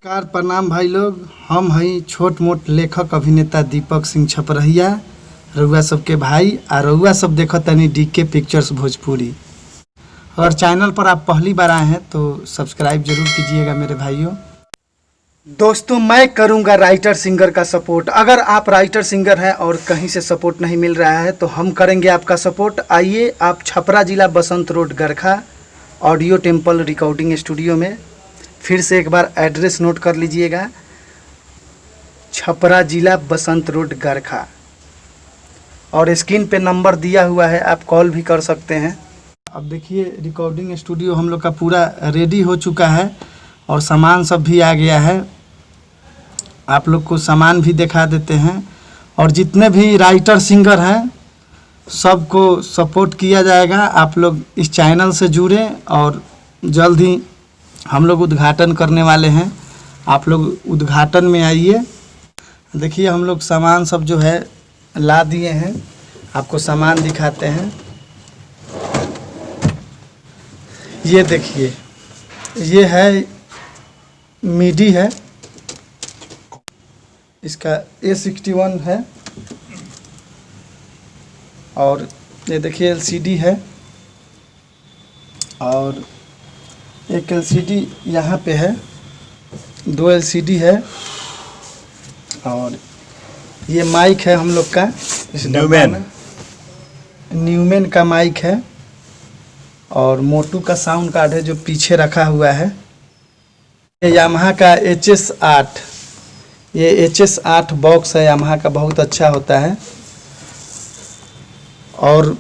नमस्कार, प्रणाम भाई लोग। हम हई छोट मोट लेखक अभिनेता दीपक सिंह छपरहिया, रउआ सबके भाई। आ रउआ सब देखत तनी डीके पिक्चर्स भोजपुरी। अगर चैनल पर आप पहली बार आए हैं तो सब्सक्राइब जरूर कीजिएगा मेरे भाइयों। दोस्तों, मैं करूंगा राइटर सिंगर का सपोर्ट। अगर आप राइटर सिंगर हैं और कहीं से सपोर्ट नहीं मिल रहा है तो हम करेंगे आपका सपोर्ट। आइए, आप छपरा जिला Basant road Garkha audio temple recording studio में। फिर से एक बार एड्रेस नोट कर लीजिएगा, छपरा जिला बसंत रोड गरखा, और स्क्रीन पे नंबर दिया हुआ है, आप कॉल भी कर सकते हैं। अब देखिए, रिकॉर्डिंग स्टूडियो हम लोग का पूरा रेडी हो चुका है और सामान सब भी आ गया है। आप लोग को सामान भी दिखा देते हैं। और जितने भी राइटर सिंगर हैं सबको सपोर्ट किया जाएगा। आप लोग इस चैनल से जुड़ें और जल्द ही हम लोग उद्घाटन करने वाले हैं। आप लोग उद्घाटन में आइए। देखिए, हम लोग सामान सब जो है ला दिए हैं, आपको सामान दिखाते हैं। ये देखिए, ये है मिडी है, इसका A61 है। और ये देखिए LCD है, और एक LCD यहाँ पे है, 2 LCD है। और ये माइक है हम लोग का, इस न्यूमैन का माइक है। और मोटू का साउंड कार्ड है जो पीछे रखा हुआ है। ये यामाहा का HS8, ये HS8 बॉक्स है यामाहा का, बहुत अच्छा होता है। और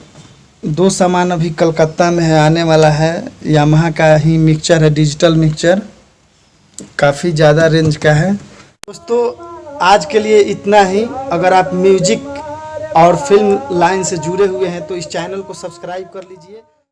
2 सामान अभी कलकत्ता में है, आने वाला है। यामाहा का ही मिक्सचर है, डिजिटल मिक्सचर, काफ़ी ज़्यादा रेंज का है। दोस्तों, आज के लिए इतना ही। अगर आप म्यूजिक और फिल्म लाइन से जुड़े हुए हैं तो इस चैनल को सब्सक्राइब कर लीजिए।